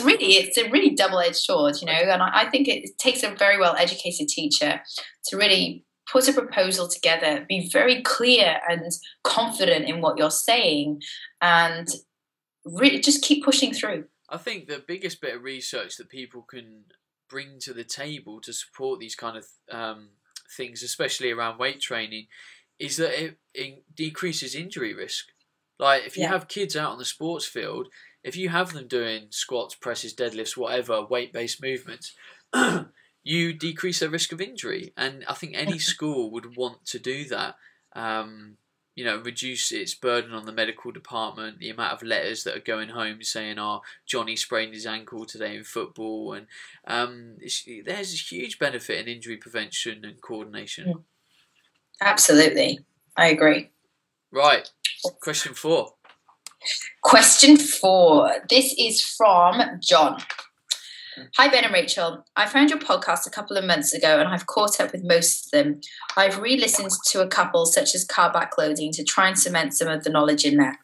a really double-edged sword, and I think it takes a very well-educated teacher to really put a proposal together, be very clear and confident in what you're saying, and really just keep pushing through. I think the biggest bit of research that people can bring to the table to support these kind of things, especially around weight training, is that it decreases injury risk. Like if you have kids out on the sports field, if you have them doing squats, presses, deadlifts, whatever, weight-based movements, you decrease their risk of injury. And I think any school would want to do that, reduce its burden on the medical department, the amount of letters that are going home saying, Johnny sprained his ankle today in football. And there's a huge benefit in injury prevention and coordination. Absolutely. I agree. Right. Question 4. Question 4. This is from John. Hi, Ben and Rachel. I found your podcast a couple of months ago and I've caught up with most of them. I've re-listened to a couple such as carb backloading to try and cement some of the knowledge in there.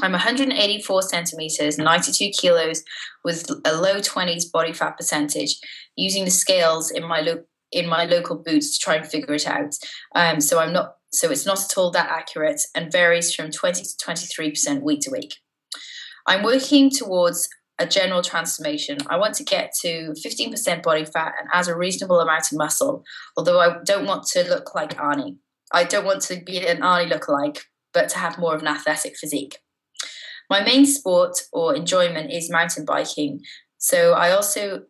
I'm 184 centimeters, 92 kilos with a low 20s body fat percentage, using the scales in my local boots to try and figure it out. So it's not at all that accurate and varies from 20 to 23% week to week. I'm working towards a general transformation. I want to get to 15% body fat and add a reasonable amount of muscle, although I don't want to look like Arnie. I don't want to be an Arnie lookalike, but to have more of an athletic physique. My main sport or enjoyment is mountain biking, so I also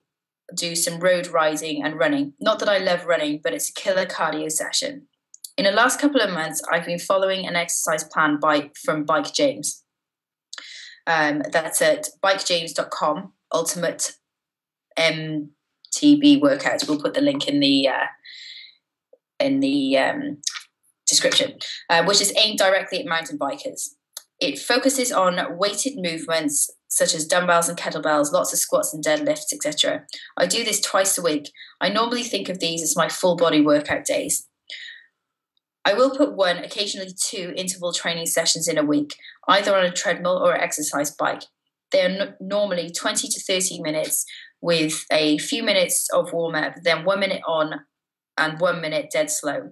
do some road riding and running. Not that I love running, but it's a killer cardio session. In the last couple of months, I've been following an exercise plan from Bike James. That's at bikejames.com, Ultimate MTB workouts. We'll put the link in the description, which is aimed directly at mountain bikers. It focuses on weighted movements such as dumbbells and kettlebells, lots of squats and deadlifts, etc. I do this twice a week. I normally think of these as my full body workout days. I will put 1, occasionally 2 interval training sessions in a week, either on a treadmill or exercise bike. They are normally 20 to 30 minutes with a few minutes of warm-up, then 1 minute on and 1 minute dead slow.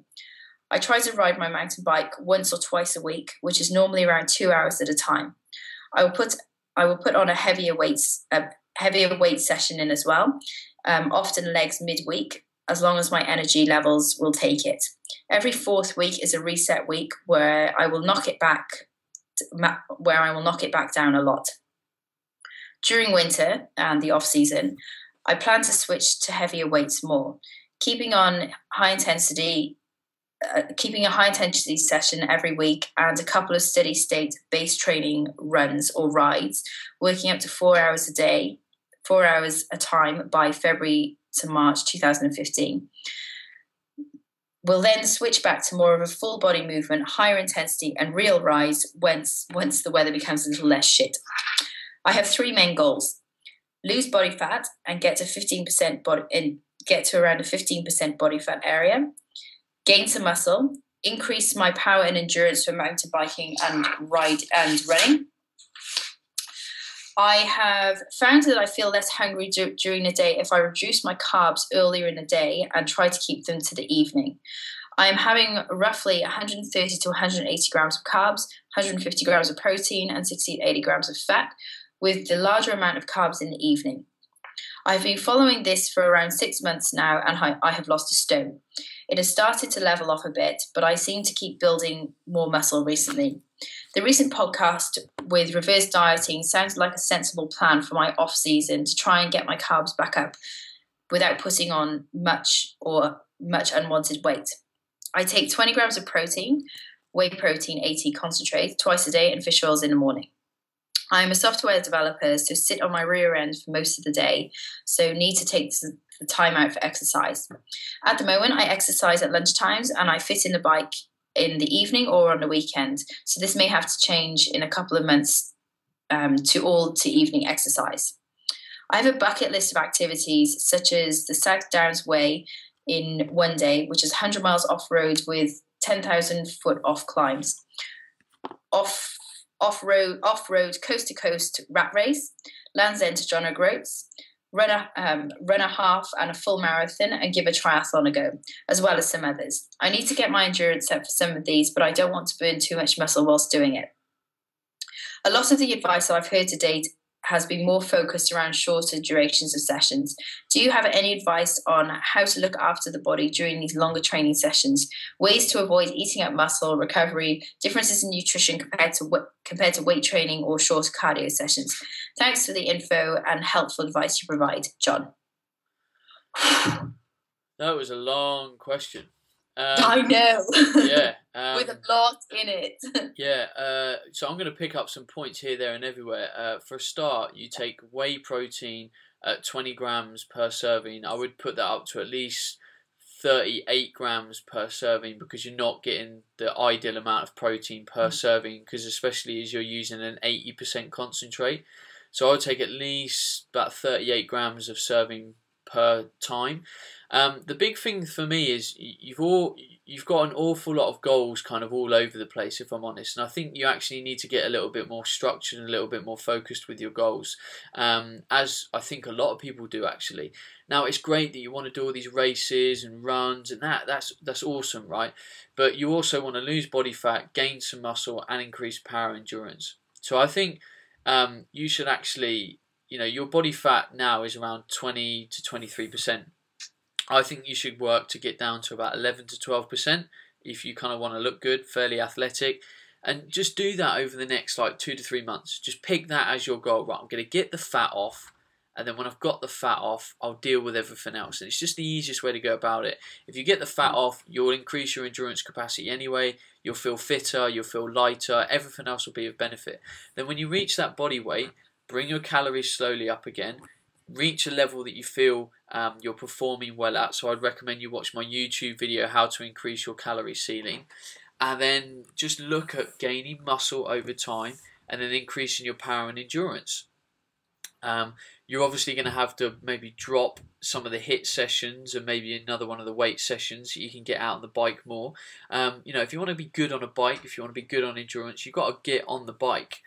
I try to ride my mountain bike once or twice a week, which is normally around 2 hours at a time. I will put on a heavier weight session in as well, often legs midweek, as long as my energy levels will take it. Every 4th week is a reset week where I will knock it back down a lot. During winter and the off season, I plan to switch to heavier weights more, keeping a high intensity session every week and a couple of steady state base training runs or rides, working up to 4 hours a time by February to March 2015. We'll then switch back to more of a full body movement, higher intensity and real rise once the weather becomes a little less shit. I have 3 main goals: lose body fat and get to around a 15% body fat area, gain some muscle, increase my power and endurance for mountain biking and running. I have found that I feel less hungry during the day if I reduce my carbs earlier in the day and try to keep them to the evening. I am having roughly 130 to 180 grams of carbs, 150 grams of protein, and 60 to 80 grams of fat, with the larger amount of carbs in the evening. I've been following this for around 6 months now, and I have lost a stone. It has started to level off a bit, but I seem to keep building more muscle recently. The recent podcast with reverse dieting sounds like a sensible plan for my off season to try and get my carbs back up without putting on much unwanted weight. I take 20 grams of protein, whey protein 80 concentrate, twice a day, and fish oils in the morning. I am a software developer, so sit on my rear end for most of the day, so need to take the time out for exercise. At the moment, I exercise at lunchtimes and I fit in the bike in the evening or on the weekend, so this may have to change in a couple of months to evening exercise. I have a bucket list of activities such as the South Downs Way in one day, which is 100 miles off-road with 10,000 foot off climbs, off-road coast-to-coast rat race, Land's End to John O'Groats, run a half and a full marathon, and give a triathlon a go, as well as some others. I need to get my endurance up for some of these, but I don't want to burn too much muscle whilst doing it. A lot of the advice that I've heard to date has been more focused around shorter durations of sessions. Do you have any advice on how to look after the body during these longer training sessions? Ways to avoid eating up muscle, recovery, differences in nutrition compared to weight training or shorter cardio sessions? Thanks for the info and helpful advice you provide, John. That was a long question. I know. Yeah. With a lot in it. Yeah. So I'm going to pick up some points here, there, and everywhere. For a start, you take whey protein at 20 grams per serving. I would put that up to at least 38 grams per serving, because you're not getting the ideal amount of protein per serving, because especially as you're using an 80% concentrate. So I would take at least about 38 grams of serving per time. The big thing for me is you've got an awful lot of goals kind of all over the place, if I'm honest, and I think you actually need to get a little bit more structured and a little bit more focused with your goals, as I think a lot of people do actually. Now, it's great that you want to do all these races and runs and that's awesome, right? But you also want to lose body fat, gain some muscle, and increase power endurance. So I think you should actually, your body fat now is around 20 to 23%. I think you should work to get down to about 11 to 12% if you kind of want to look good, fairly athletic, and just do that over the next 2 to 3 months. Just pick that as your goal. Right, I'm going to get the fat off, and then when I've got the fat off, I'll deal with everything else. And it's just the easiest way to go about it. If you get the fat off, you'll increase your endurance capacity anyway. You'll feel fitter, you'll feel lighter, everything else will be of benefit. Then when you reach that body weight, bring your calories slowly up again. Reach a level that you feel you're performing well at. So I'd recommend you watch my YouTube video, How to Increase Your Calorie Ceiling. And then just look at gaining muscle over time and then increasing your power and endurance. You're obviously going to have to maybe drop some of the HIIT sessions and maybe another one of the weight sessions so you can get out on the bike more. If you want to be good on a bike, if you want to be good on endurance, you've got to get on the bike.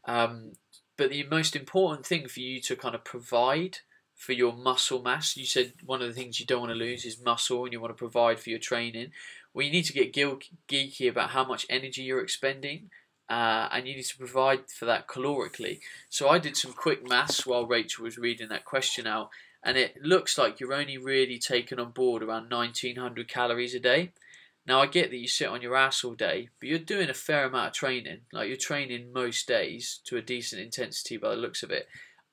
But the most important thing for you to kind of provide for your muscle mass, you said one of the things you don't want to lose is muscle and you want to provide for your training. Well, you need to get geeky about how much energy you're expending. And you need to provide for that calorically. So I did some quick maths while Rachel was reading that question out, and it looks like you're only really taking on board around 1900 calories a day. Now I get that you sit on your ass all day, but you're doing a fair amount of training. Like you're training most days to a decent intensity by the looks of it.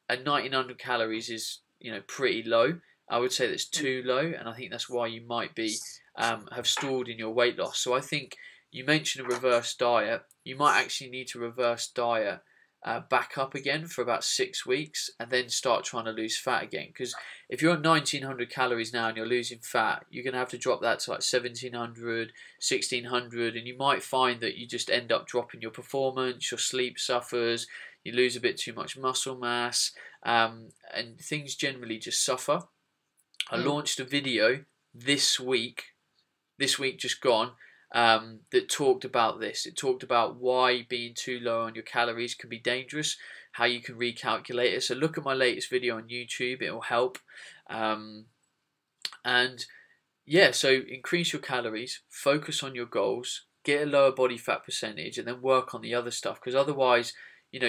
And 1900 calories is, pretty low. I would say that's too low, and I think that's why you might be have stalled in your weight loss. So I think you mentioned a reverse diet. You might actually need to reverse diet back up again for about 6 weeks and then start trying to lose fat again. Because if you're at 1900 calories now and you're losing fat, you're going to have to drop that to like 1700, 1600, and you might find that you just end up dropping your performance, your sleep suffers, you lose a bit too much muscle mass, and things generally just suffer. I launched a video this week just gone, that talked about this. It talked about why being too low on your calories can be dangerous, how you can recalculate it. So look at my latest video on YouTube, it will help. So increase your calories, focus on your goals, get a lower body fat percentage, and then work on the other stuff. Because otherwise,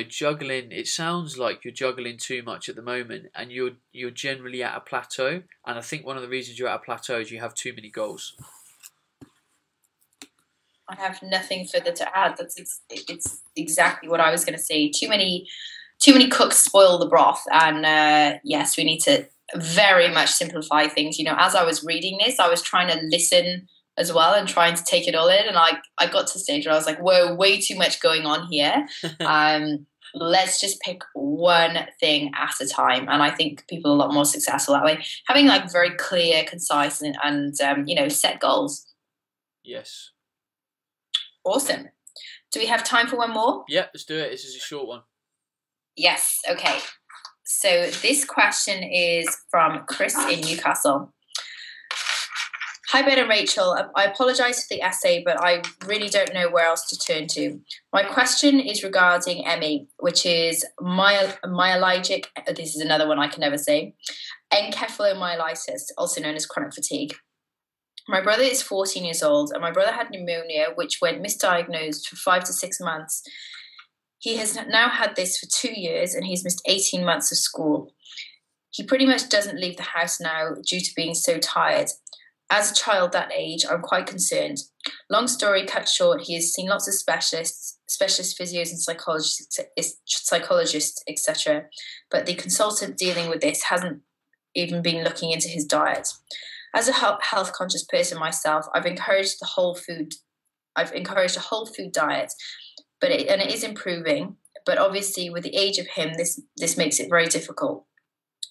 juggling, it sounds like you're juggling too much at the moment, and you're generally at a plateau. And I think one of the reasons you're at a plateau is you have too many goals. I have nothing further to add. It's exactly what I was going to say. Too many cooks spoil the broth, and yes, we need to very much simplify things. As I was reading this, I was trying to listen as well and trying to take it all in, and I got to the stage where I was like, whoa, way too much going on here. Let's just pick one thing at a time, and I think people are a lot more successful that way. Having very clear, concise, and set goals. Yes. Awesome. Do we have time for one more? Yeah, let's do it. This is a short one. Yes. Okay. So this question is from Chris in Newcastle. Hi, Ben and Rachel. I apologise for the essay, but I really don't know where else to turn to. My question is regarding ME, which is myalgic. This is another one I can never say. Encephalomyelitis, also known as chronic fatigue. My brother is 14 years old, and my brother had pneumonia, which went misdiagnosed for 5 to 6 months. He has now had this for 2 years, and he's missed 18 months of school. He pretty much doesn't leave the house now due to being so tired. As a child that age, I'm quite concerned. Long story cut short, he has seen lots of specialist physios and psychologists, etc. But the consultant dealing with this hasn't even been looking into his diet. As a health conscious person myself, I've encouraged a whole food diet, but it is improving. But obviously, with the age of him, this makes it very difficult.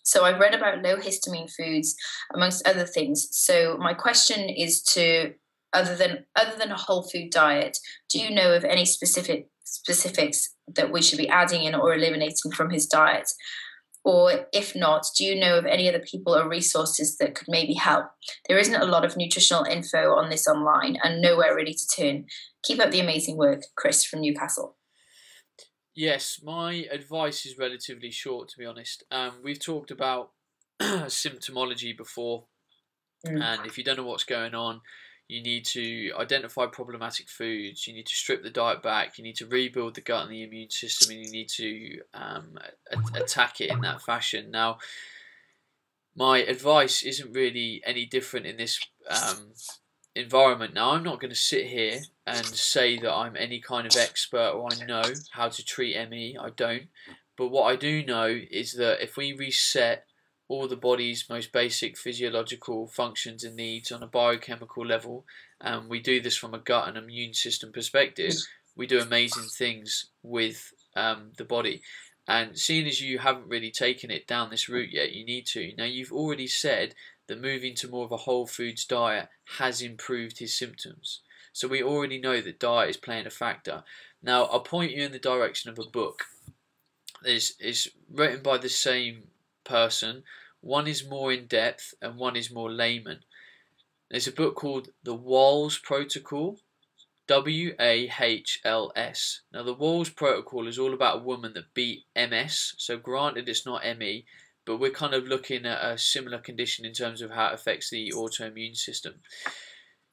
So I've read about low histamine foods, amongst other things. So my question is other than a whole food diet, do you know of any specifics that we should be adding in or eliminating from his diet? Or if not, do you know of any other people or resources that could maybe help? There isn't a lot of nutritional info on this online and nowhere really to turn. Keep up the amazing work, Chris from Newcastle. Yes, my advice is relatively short, to be honest. We've talked about symptomology before, and if you don't know what's going on, you need to identify problematic foods, you need to strip the diet back, you need to rebuild the gut and the immune system, and you need to attack it in that fashion. Now, my advice isn't really any different in this environment. Now, I'm not going to sit here and say that I'm any kind of expert or I know how to treat ME. I don't. But what I do know is that if we reset all the body's most basic physiological functions and needs on a biochemical level, and we do this from a gut and immune system perspective, we do amazing things with the body. And seeing as you haven't really taken it down this route yet, you need to. Now, you've already said that moving to more of a whole foods diet has improved his symptoms. So we already know that diet is playing a factor. Now, I'll point you in the direction of a book. It's written by the same person. One is more in depth and one is more layman. There's a book called The Wahls Protocol, WAHLS. Now, the Wahls Protocol is all about a woman that beat MS. So granted, it's not ME, but we're kind of looking at a similar condition in terms of how it affects the autoimmune system.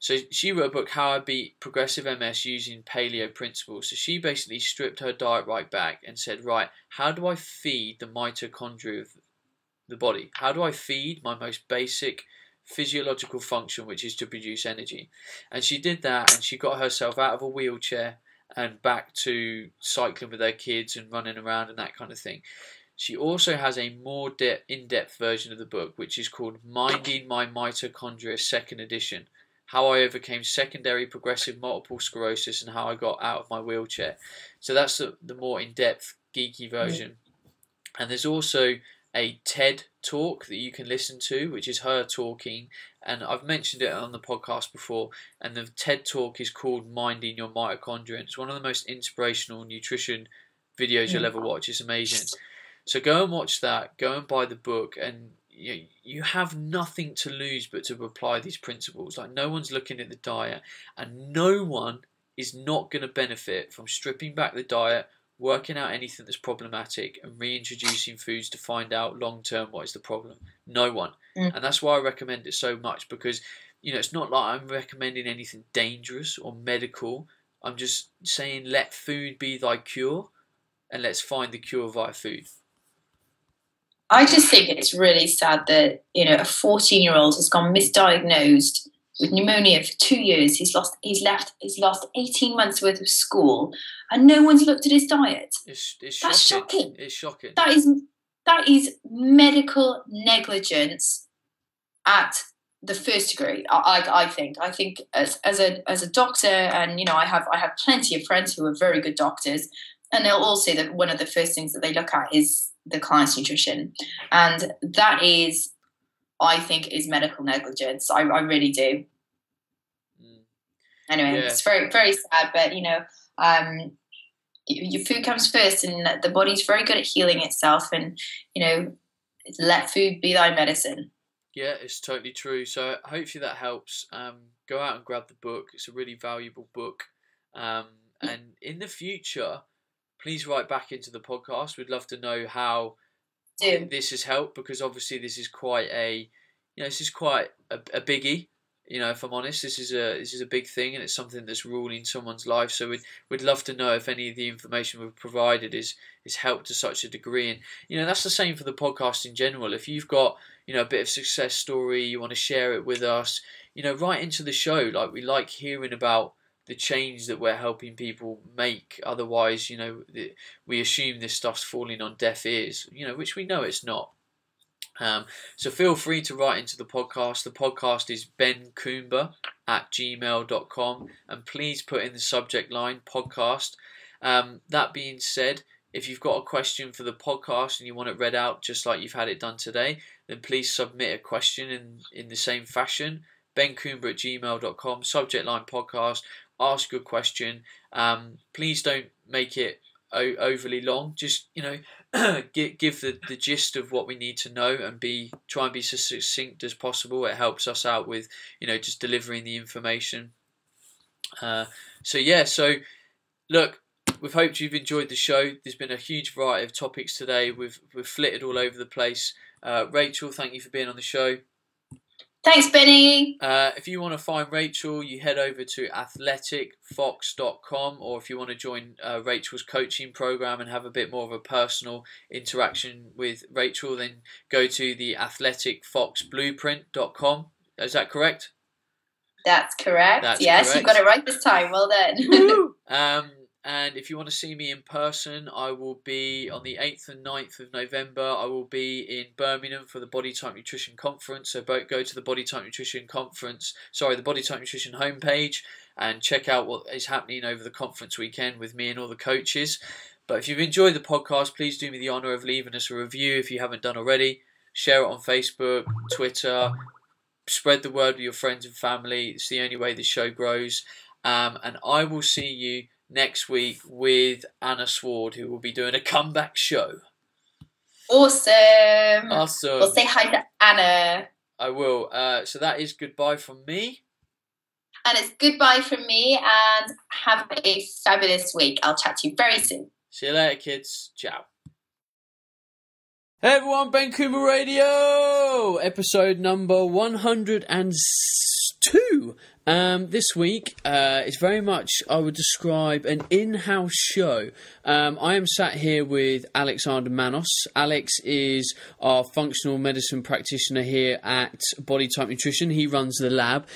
So she wrote a book, How I Beat Progressive MS Using Paleo Principles. So she basically stripped her diet right back and said, right, how do I feed the mitochondria of the body? How do I feed my most basic physiological function, which is to produce energy? And she did that, and she got herself out of a wheelchair and back to cycling with her kids and running around and that kind of thing. She also has a more in-depth version of the book, which is called Minding My Mitochondria, 2nd edition. How I overcame secondary progressive multiple sclerosis and how I got out of my wheelchair. So that's the more in-depth, geeky version. And there's also a TED talk that you can listen to, which is her talking. And I've mentioned it on the podcast before. And the TED talk is called Minding Your Mitochondria. It's one of the most inspirational nutrition videos you'll ever watch. It's amazing. So go and watch that. Go and buy the book. And you have nothing to lose but to apply these principles. Like, no one's looking at the diet, and no one is not going to benefit from stripping back the diet, working out anything that's problematic, and reintroducing foods to find out long term what is the problem. No one. And that's why I recommend it so much, because it's not like I'm recommending anything dangerous or medical. I'm just saying let food be thy cure, and let's find the cure via food. I just think it's really sad that, a 14-year-old has gone misdiagnosed with pneumonia for 2 years. He's lost 18 months worth of school, and no one's looked at his diet. That's shocking. It's shocking. That is medical negligence at the first degree. I think as a doctor, and I have plenty of friends who are very good doctors, and they'll all say that one of the first things that they look at is the client's nutrition, and that is, I think, is medical negligence. I really do. Anyway, It's very, very sad, but your food comes first, and the body's very good at healing itself, and let food be thy medicine. Yeah, it's totally true. So hopefully that helps. Go out and grab the book. It's a really valuable book, and in the future, please write back into the podcast. We'd love to know how this has helped, because obviously this is quite a biggie. If I'm honest, this is a big thing, and it's something that's ruling someone's life. So we'd love to know if any of the information we've provided is helped to such a degree. And that's the same for the podcast in general. If you've got a bit of success story, you want to share it with us, write into the show. Like, we like hearing about the change that we're helping people make. Otherwise, we assume this stuff's falling on deaf ears, which we know it's not. So feel free to write into the podcast. The podcast is bencoomber@gmail.com, and please put in the subject line podcast. That being said, if you've got a question for the podcast and you want it read out just like you've had it done today, then please submit a question in the same fashion. bencoomber@gmail.com, subject line podcast. Ask your question. Please don't make it overly long. Just give the gist of what we need to know, and try and be so succinct as possible. It helps us out with just delivering the information. So look, we've hoped you've enjoyed the show. There's been a huge variety of topics today. We've flitted all over the place. Rachel, thank you for being on the show. Thanks, Benny. If you want to find Rachel, you head over to athleticfox.com, or if you want to join Rachel's coaching program and have a bit more of a personal interaction with Rachel, then go to the athleticfoxblueprint.com. Is that correct? That's correct. That's yes, correct. You got it right this time. Well done. And if you want to see me in person, I will be on the 8th and 9th of November. I will be in Birmingham for the Body Type Nutrition Conference. So go to the Body Type Nutrition the Body Type Nutrition homepage and check out what is happening over the conference weekend with me and all the coaches. But if you've enjoyed the podcast, please do me the honour of leaving us a review if you haven't done already. Share it on Facebook, Twitter. Spread the word with your friends and family. It's the only way the show grows. And I will see you next week with Anna Sward, who will be doing a comeback show. Awesome. We'll say hi to Anna. I will. So that is goodbye from me. And it's goodbye from me, and have a fabulous week. I'll chat to you very soon. See you later, kids. Ciao. Hey everyone, Ben Coomer Radio, episode number 102. This week is very much, I would describe, an in-house show. I am sat here with Alexander Manos. Alex is our functional medicine practitioner here at Body Type Nutrition. He runs the lab.